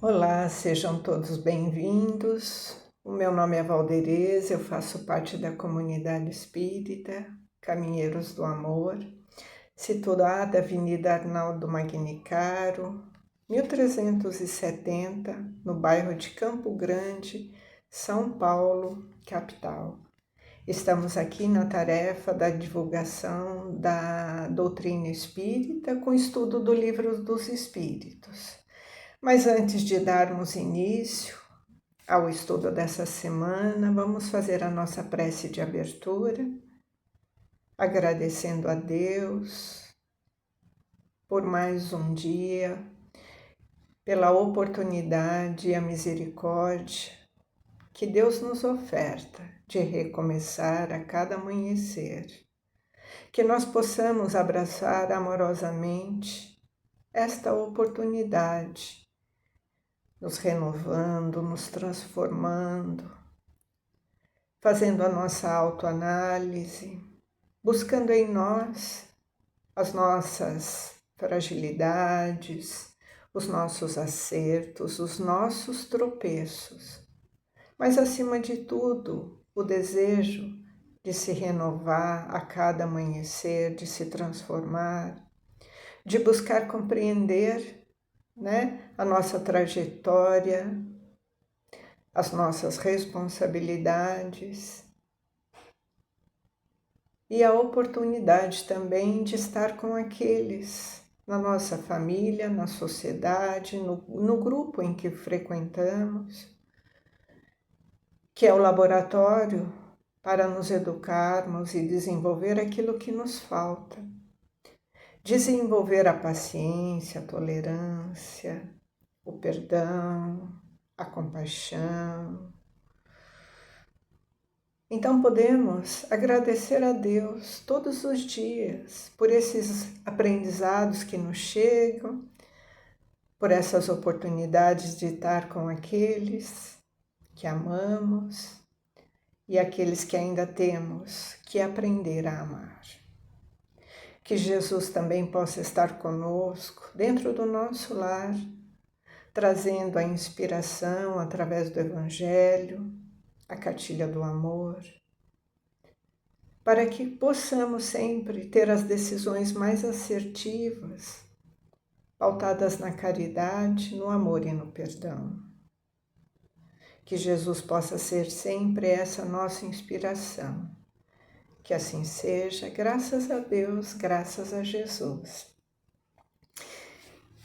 Olá, sejam todos bem-vindos. O meu nome é Valdereza, eu faço parte da comunidade espírita Caminheiros do Amor, situada Avenida Arnaldo Magnicaro, 1370, no bairro de Campo Grande, São Paulo, capital. Estamos aqui na tarefa da divulgação da doutrina espírita com o estudo do Livro dos Espíritos. Mas antes de darmos início ao estudo dessa semana, vamos fazer a nossa prece de abertura, agradecendo a Deus por mais um dia, pela oportunidade e a misericórdia que Deus nos oferta de recomeçar a cada amanhecer. Que nós possamos abraçar amorosamente esta oportunidade, nos renovando, nos transformando, fazendo a nossa autoanálise, buscando em nós as nossas fragilidades, os nossos acertos, os nossos tropeços, mas acima de tudo, o desejo de se renovar a cada amanhecer, de se transformar, de buscar compreender, a nossa trajetória, as nossas responsabilidades e a oportunidade também de estar com aqueles na nossa família, na sociedade, no grupo em que frequentamos, que é o laboratório para nos educarmos e desenvolver aquilo que nos falta. Desenvolver a paciência, a tolerância, o perdão, a compaixão. Então podemos agradecer a Deus todos os dias por esses aprendizados que nos chegam, por essas oportunidades de estar com aqueles que amamos e aqueles que ainda temos que aprender a amar. Que Jesus também possa estar conosco dentro do nosso lar, trazendo a inspiração através do Evangelho, a cartilha do amor, para que possamos sempre ter as decisões mais assertivas, pautadas na caridade, no amor e no perdão. Que Jesus possa ser sempre essa nossa inspiração. Que assim seja, graças a Deus, graças a Jesus.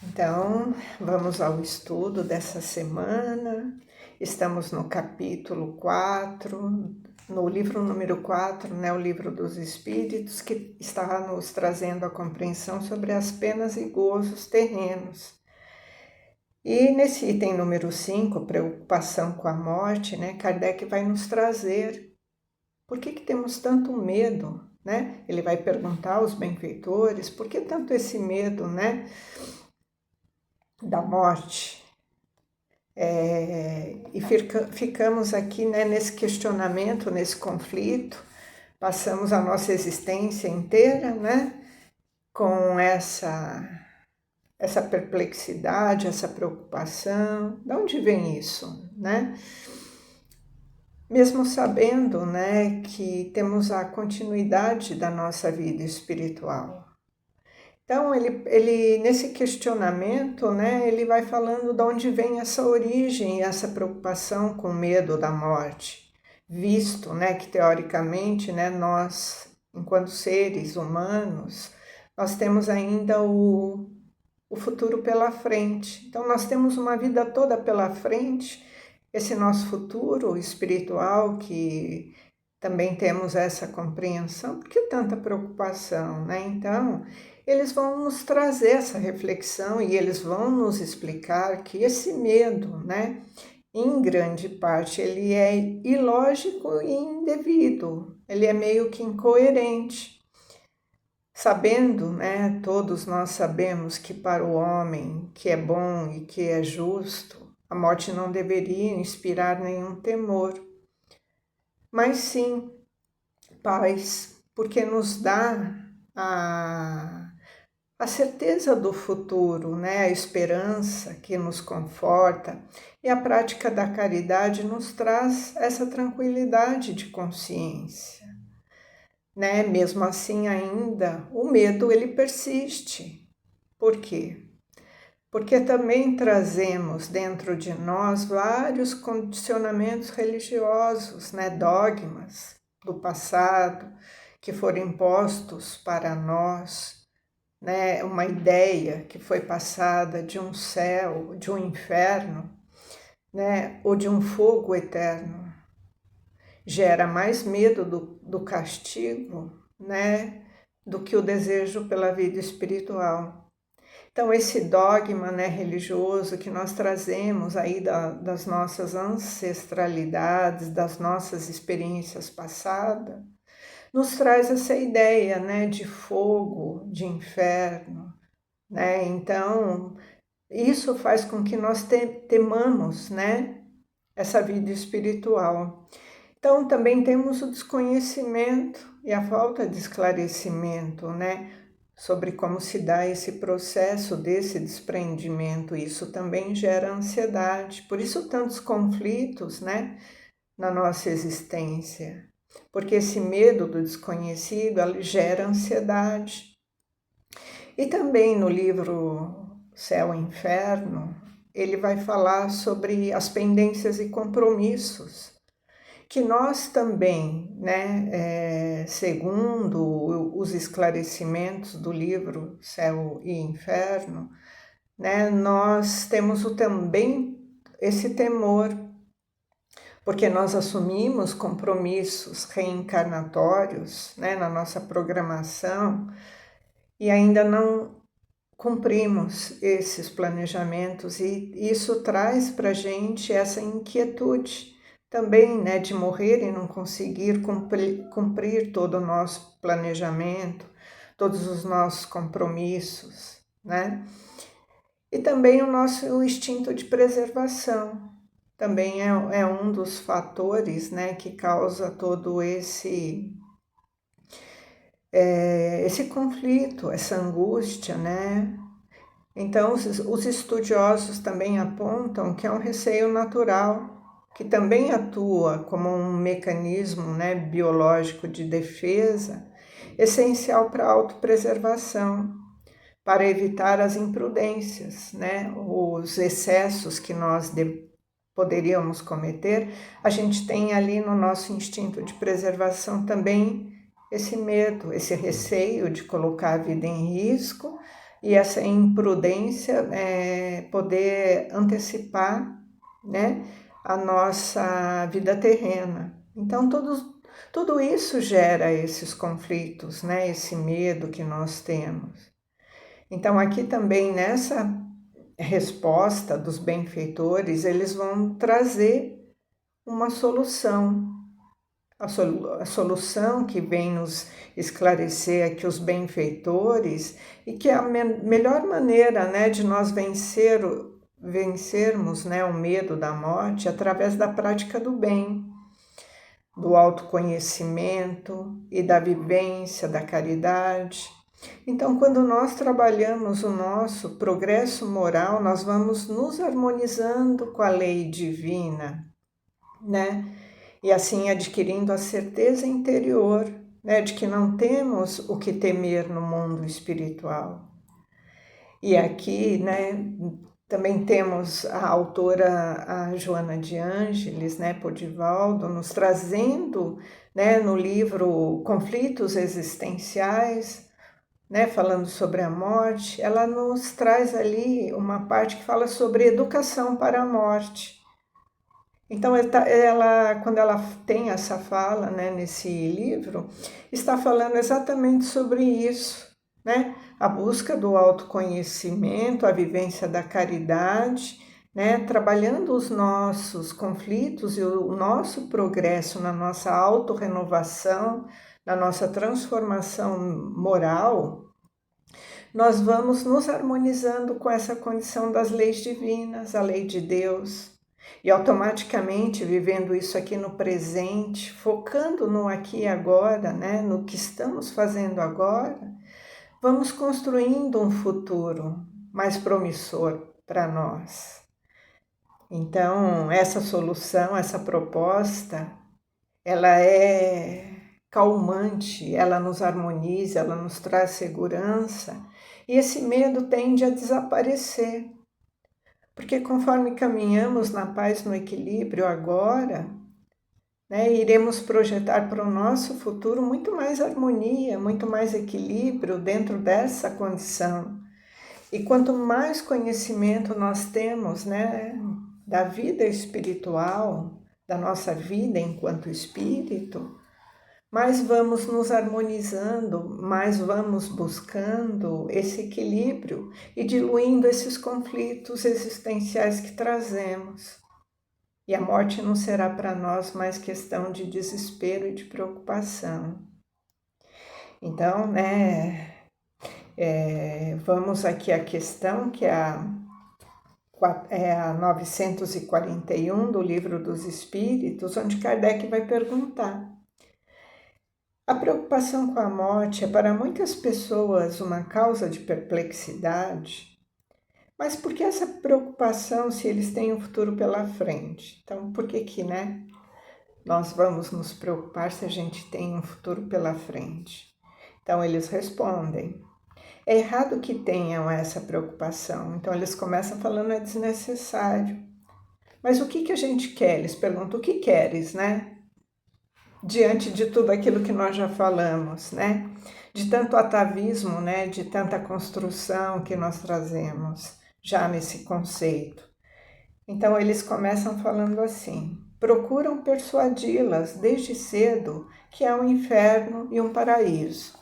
Então, vamos ao estudo dessa semana. Estamos no capítulo 4, no livro número 4, o livro dos Espíritos, que está nos trazendo a compreensão sobre as penas e gozos terrenos. E nesse item número 5, preocupação com a morte, Kardec vai nos trazer por que temos tanto medo, Ele vai perguntar aos benfeitores por que tanto esse medo, da morte. E ficamos aqui, nesse questionamento, nesse conflito, passamos a nossa existência inteira, com essa perplexidade, essa preocupação. De onde vem isso, Mesmo sabendo, que temos a continuidade da nossa vida espiritual. Então, ele nesse questionamento, ele vai falando de onde vem essa origem, essa preocupação com medo da morte, visto, que teoricamente, nós, enquanto seres humanos, nós temos ainda o futuro pela frente. Então, nós temos uma vida toda pela frente, esse nosso futuro espiritual, que também temos essa compreensão. Por que tanta preocupação, Então, eles vão nos trazer essa reflexão e eles vão nos explicar que esse medo, em grande parte, ele é ilógico e indevido, ele é meio que incoerente. Sabendo, todos nós sabemos que para o homem que é bom e que é justo, a morte não deveria inspirar nenhum temor, mas sim paz, porque nos dá a certeza do futuro, né? A esperança que nos conforta, e a prática da caridade nos traz essa tranquilidade de consciência, né? Mesmo assim, ainda o medo ele persiste. Por quê? Porque também trazemos dentro de nós vários condicionamentos religiosos, né? Dogmas do passado que foram impostos para nós, né? Uma ideia que foi passada de um céu, de um inferno, né? Ou de um fogo eterno. Gera mais medo do castigo, né? Do que o desejo pela vida espiritual. Então, esse dogma, né, religioso que nós trazemos aí das nossas ancestralidades, das nossas experiências passadas, nos traz essa ideia, né, de fogo, de inferno, né? Então, isso faz com que nós temamos, né, essa vida espiritual. Então, também temos o desconhecimento e a falta de esclarecimento, né, sobre como se dá esse processo desse desprendimento. Isso também gera ansiedade. Por isso, tantos conflitos, né, na nossa existência. Porque esse medo do desconhecido gera ansiedade. E também no livro Céu e Inferno, ele vai falar sobre as pendências e compromissos, que nós também, né, segundo os esclarecimentos do livro Céu e Inferno, né, nós temos também esse temor, porque nós assumimos compromissos reencarnatórios, né, na nossa programação e ainda não cumprimos esses planejamentos, e isso traz para a gente essa inquietude também, né, de morrer e não conseguir cumprir todo o nosso planejamento, todos os nossos compromissos, né? E também o nosso instinto de preservação também é um dos fatores, né, que causa todo esse conflito, essa angústia, né? Então, os estudiosos também apontam que é um receio natural, que também atua como um mecanismo, né, biológico de defesa, essencial para a autopreservação, para evitar as imprudências, né, os excessos que nós poderíamos cometer. A gente tem ali no nosso instinto de preservação também esse medo, esse receio de colocar a vida em risco, e essa imprudência poder antecipar, né, a nossa vida terrena. Então, tudo isso gera esses conflitos, né, esse medo que nós temos. Então, aqui também nessa resposta dos benfeitores, eles vão trazer uma solução. A solução que vem nos esclarecer aqui os benfeitores, e que é a melhor maneira, né, de nós vencermos, né, o medo da morte através da prática do bem, do autoconhecimento e da vivência da caridade. Então, quando nós trabalhamos o nosso progresso moral, nós vamos nos harmonizando com a lei divina, né? E assim adquirindo a certeza interior, né, de que não temos o que temer no mundo espiritual. E aqui, né, também temos a autora, a Joana de Ângeles, né, Podivaldo, nos trazendo, né, no livro Conflitos Existenciais, né, falando sobre a morte. Ela nos traz ali uma parte que fala sobre educação para a morte. Então, quando ela tem essa fala, né, nesse livro, está falando exatamente sobre isso, né? A busca do autoconhecimento, a vivência da caridade, né? Trabalhando os nossos conflitos e o nosso progresso na nossa autorrenovação, na nossa transformação moral, nós vamos nos harmonizando com essa condição das leis divinas, a lei de Deus. E automaticamente, vivendo isso aqui no presente, focando no aqui e agora, né, no que estamos fazendo agora, vamos construindo um futuro mais promissor para nós. Então, essa solução, essa proposta, ela é calmante, ela nos harmoniza, ela nos traz segurança, e esse medo tende a desaparecer. Porque conforme caminhamos na paz, no equilíbrio agora, né, iremos projetar para o nosso futuro muito mais harmonia, muito mais equilíbrio dentro dessa condição. E quanto mais conhecimento nós temos, né, da vida espiritual, da nossa vida enquanto espírito, mais vamos nos harmonizando, mais vamos buscando esse equilíbrio e diluindo esses conflitos existenciais que trazemos. E a morte não será para nós mais questão de desespero e de preocupação. Então, né, vamos aqui à questão que é a 941 do Livro dos Espíritos, onde Kardec vai perguntar: a preocupação com a morte é para muitas pessoas uma causa de perplexidade, mas por que essa preocupação se eles têm um futuro pela frente? Então, por que, né, nós vamos nos preocupar se a gente tem um futuro pela frente? Então, eles respondem: é errado que tenham essa preocupação. Então, eles começam falando: é desnecessário. Mas o que a gente quer? Eles perguntam: o que queres, né? Diante de tudo aquilo que nós já falamos, né? De tanto atavismo, né? De tanta construção que nós trazemos já nesse conceito. Então, eles começam falando assim: procuram persuadi-las desde cedo que há um inferno e um paraíso,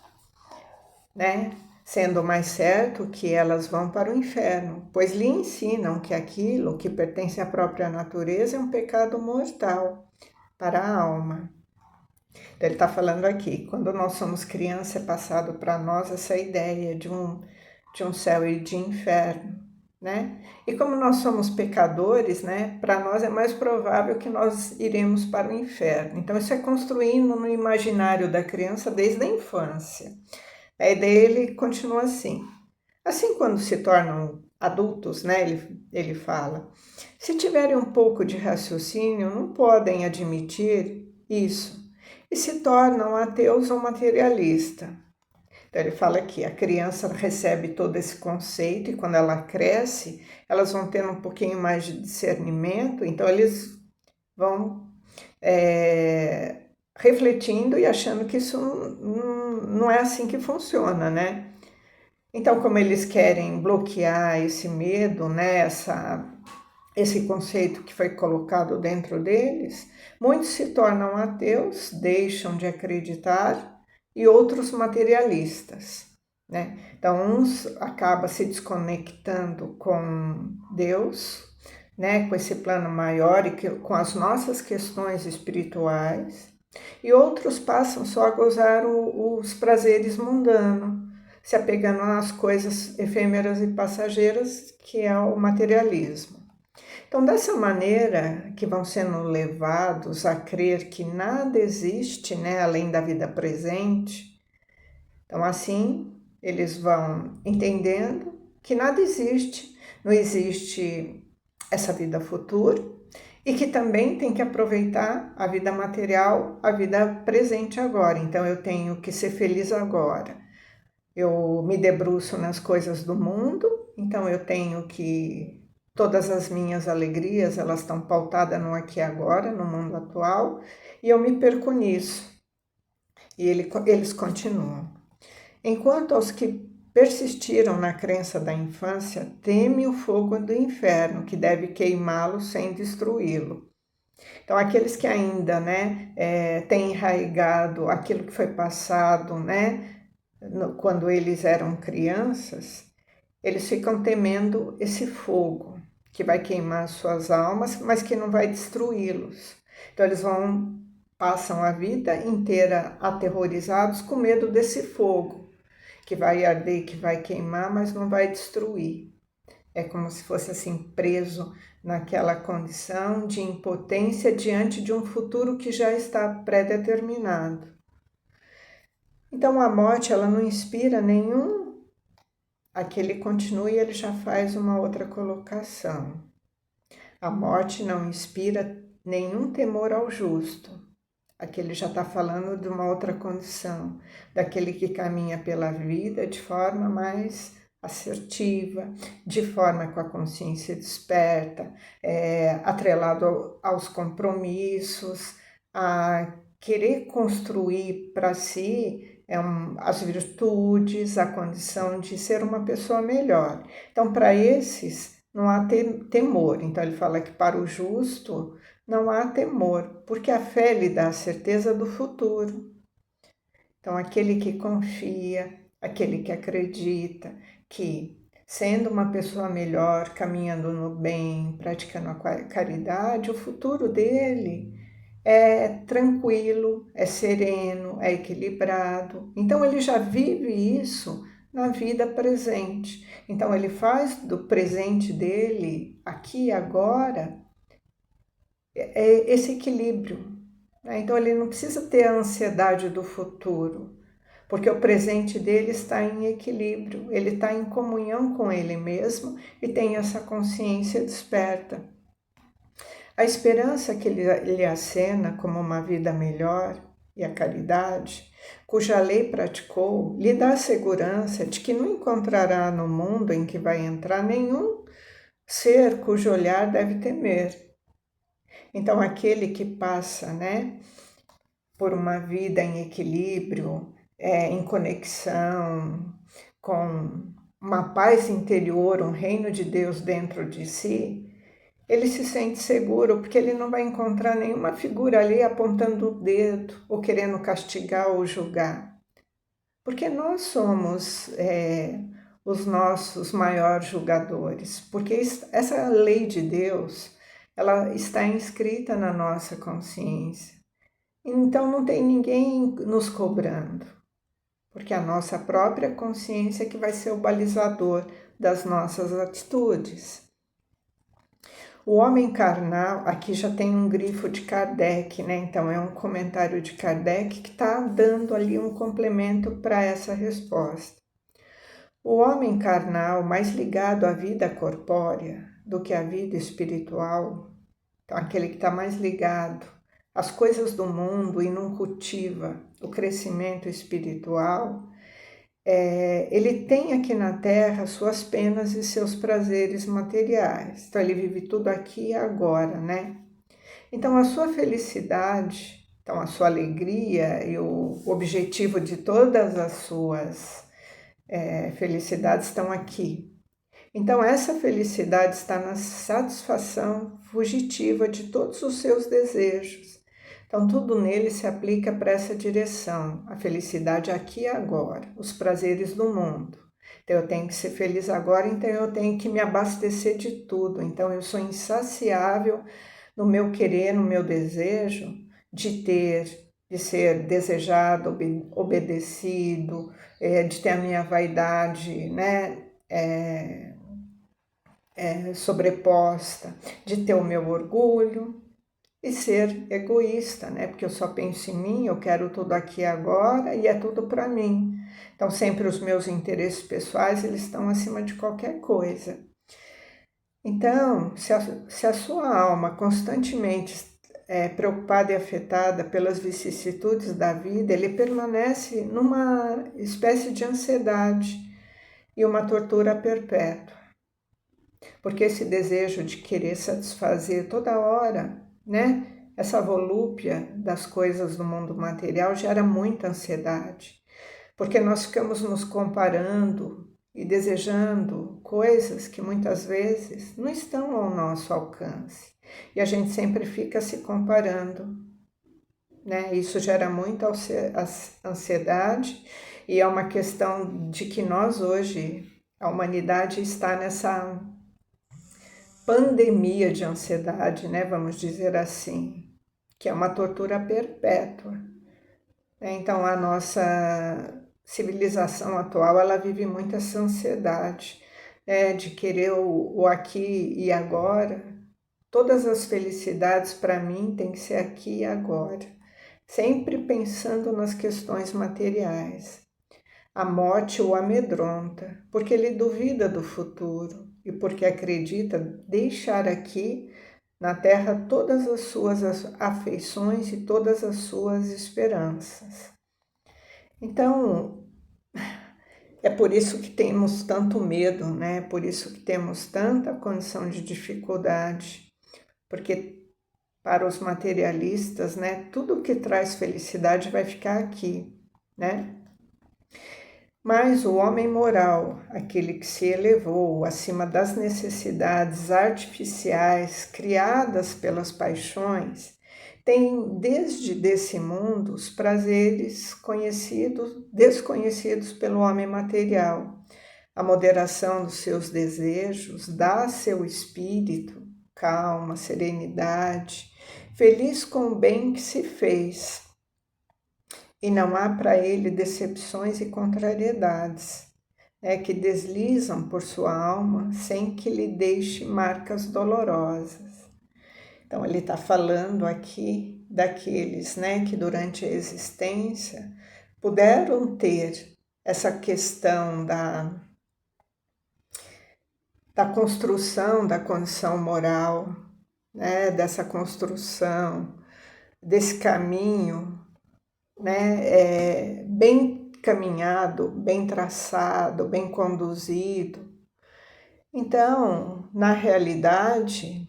né? Sendo mais certo que elas vão para o inferno, pois lhe ensinam que aquilo que pertence à própria natureza é um pecado mortal para a alma. Então, ele está falando aqui, quando nós somos criança, é passado para nós essa ideia de um céu e de inferno, né? E como nós somos pecadores, né, para nós é mais provável que nós iremos para o inferno. Então, isso é construindo no imaginário da criança desde a infância. Aí daí ele continua assim: assim, quando se tornam adultos, né, ele fala, se tiverem um pouco de raciocínio, não podem admitir isso e se tornam ateus ou materialistas. Então, ele fala que a criança recebe todo esse conceito e quando ela cresce, elas vão tendo um pouquinho mais de discernimento, então eles vão refletindo e achando que isso não é assim que funciona, né? Então, como eles querem bloquear esse medo, né, esse conceito que foi colocado dentro deles, muitos se tornam ateus, deixam de acreditar, e outros materialistas, né? Então, uns acabam se desconectando com Deus, né, com esse plano maior e com as nossas questões espirituais, e outros passam só a gozar os prazeres mundanos, se apegando às coisas efêmeras e passageiras, que é o materialismo. Então, dessa maneira que vão sendo levados a crer que nada existe, né, além da vida presente, então assim eles vão entendendo que nada existe, não existe essa vida futura e que também tem que aproveitar a vida material, a vida presente agora. Então eu tenho que ser feliz agora. Eu me debruço nas coisas do mundo, então eu tenho que todas as minhas alegrias, elas estão pautadas no aqui e agora, no mundo atual, e eu me perco nisso. E eles continuam. Enquanto aos que persistiram na crença da infância, teme o fogo do inferno, que deve queimá-lo sem destruí-lo. Então, aqueles que ainda, né, têm enraigado aquilo que foi passado, né, quando eles eram crianças, eles ficam temendo esse fogo que vai queimar suas almas, mas que não vai destruí-los. Então eles passam a vida inteira aterrorizados com medo desse fogo que vai arder, que vai queimar, mas não vai destruir. É como se fosse assim preso naquela condição de impotência diante de um futuro que já está pré-determinado. Então a morte, ela não inspira nenhum aqui ele continua e ele já faz uma outra colocação. A morte não inspira nenhum temor ao justo. Aqui ele já está falando de uma outra condição, daquele que caminha pela vida de forma mais assertiva, de forma com a consciência desperta, atrelado aos compromissos, a querer construir para si as virtudes, a condição de ser uma pessoa melhor. Então, para esses, não há temor. Então, ele fala que para o justo não há temor, porque a fé lhe dá a certeza do futuro. Então, aquele que confia, aquele que acredita que, sendo uma pessoa melhor, caminhando no bem, praticando a caridade, o futuro dele é tranquilo, é sereno, é equilibrado. Então, ele já vive isso na vida presente. Então, ele faz do presente dele, aqui e agora, esse equilíbrio. Então, ele não precisa ter a ansiedade do futuro, porque o presente dele está em equilíbrio, ele está em comunhão com ele mesmo e tem essa consciência desperta. A esperança que ele acena como uma vida melhor e a caridade, cuja lei praticou, lhe dá a segurança de que não encontrará no mundo em que vai entrar nenhum ser cujo olhar deve temer. Então, aquele que passa, por uma vida em equilíbrio, em conexão, com uma paz interior, um reino de Deus dentro de si, ele se sente seguro, porque ele não vai encontrar nenhuma figura ali apontando o dedo, ou querendo castigar ou julgar. Porque nós somos os nossos maiores julgadores, porque essa lei de Deus, ela está inscrita na nossa consciência. Então não tem ninguém nos cobrando, porque a nossa própria consciência que vai ser o balizador das nossas atitudes. O homem carnal, aqui já tem um grifo de Kardec, Então é um comentário de Kardec que está dando ali um complemento para essa resposta. O homem carnal, mais ligado à vida corpórea do que à vida espiritual, então aquele que está mais ligado às coisas do mundo e não cultiva o crescimento espiritual, ele tem aqui na Terra suas penas e seus prazeres materiais. Então ele vive tudo aqui e agora, Então a sua felicidade, então a sua alegria e o objetivo de todas as suas felicidades estão aqui. Então essa felicidade está na satisfação fugitiva de todos os seus desejos. Então tudo nele se aplica para essa direção, a felicidade aqui e agora, os prazeres do mundo. Então eu tenho que ser feliz agora, então eu tenho que me abastecer de tudo. Então eu sou insaciável no meu querer, no meu desejo de ter, de ser desejado, obedecido, de ter a minha vaidade, sobreposta, de ter o meu orgulho e ser egoísta, Porque eu só penso em mim, eu quero tudo aqui agora e é tudo para mim. Então sempre os meus interesses pessoais, eles estão acima de qualquer coisa. Então, se a sua alma constantemente é preocupada e afetada pelas vicissitudes da vida, ele permanece numa espécie de ansiedade e uma tortura perpétua. Porque esse desejo de querer satisfazer toda hora, essa volúpia das coisas do mundo material gera muita ansiedade. Porque nós ficamos nos comparando e desejando coisas que muitas vezes não estão ao nosso alcance. E a gente sempre fica se comparando, Isso gera muita ansiedade e é uma questão de que nós hoje, a humanidade está nessa pandemia de ansiedade, Vamos dizer assim, que é uma tortura perpétua. Então a nossa civilização atual, ela vive muito essa ansiedade, de querer o aqui e agora. Todas as felicidades para mim tem que ser aqui e agora, sempre pensando nas questões materiais. A morte o amedronta, porque ele duvida do futuro e porque acredita deixar aqui na terra todas as suas afeições e todas as suas esperanças. Então, é por isso que temos tanto medo, né? Por isso que temos tanta condição de dificuldade, porque para os materialistas, né, tudo que traz felicidade vai ficar aqui, né? Mas o homem moral, aquele que se elevou acima das necessidades artificiais criadas pelas paixões, tem desde desse mundo os prazeres desconhecidos pelo homem material. A moderação dos seus desejos dá a seu espírito calma, serenidade, feliz com o bem que se fez. E não há para ele decepções e contrariedades, né, que deslizam por sua alma sem que lhe deixe marcas dolorosas. Então ele está falando aqui daqueles, né, que durante a existência puderam ter essa questão da construção da condição moral, né, dessa construção, desse caminho, né, bem caminhado, bem traçado, bem conduzido. Então, na realidade,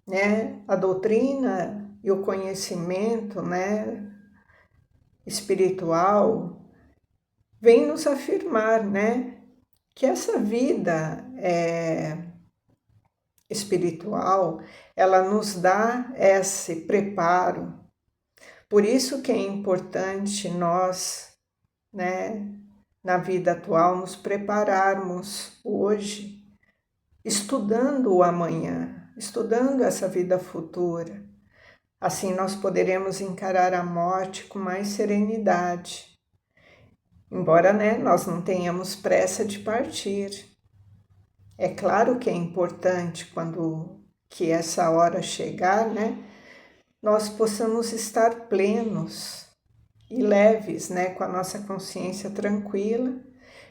né, a doutrina e o conhecimento, né, espiritual vem nos afirmar, né, que essa vida espiritual, ela nos dá esse preparo. Por isso que é importante nós, né, na vida atual, nos prepararmos hoje, estudando o amanhã, estudando essa vida futura. Assim nós poderemos encarar a morte com mais serenidade. Embora, né, nós não tenhamos pressa de partir. É claro que é importante quando que essa hora chegar, né, nós possamos estar plenos e leves, né, com a nossa consciência tranquila,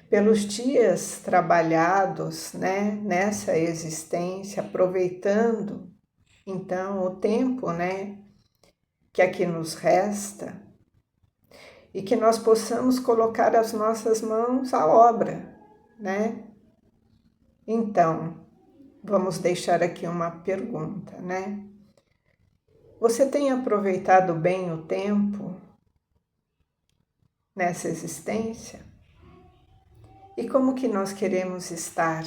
pelos dias trabalhados, né, nessa existência, aproveitando então o tempo, né, que aqui nos resta, e que nós possamos colocar as nossas mãos à obra, né? Então, vamos deixar aqui uma pergunta, né? Você tem aproveitado bem o tempo nessa existência? E como que nós queremos estar,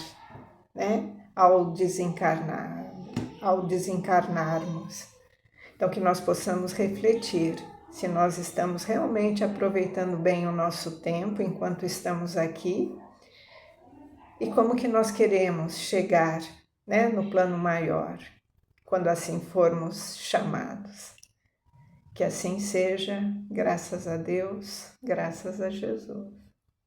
né, ao desencarnarmos? Então, que nós possamos refletir se nós estamos realmente aproveitando bem o nosso tempo enquanto estamos aqui e como que nós queremos chegar, né, no plano maior, quando assim formos chamados. Que assim seja, graças a Deus, graças a Jesus.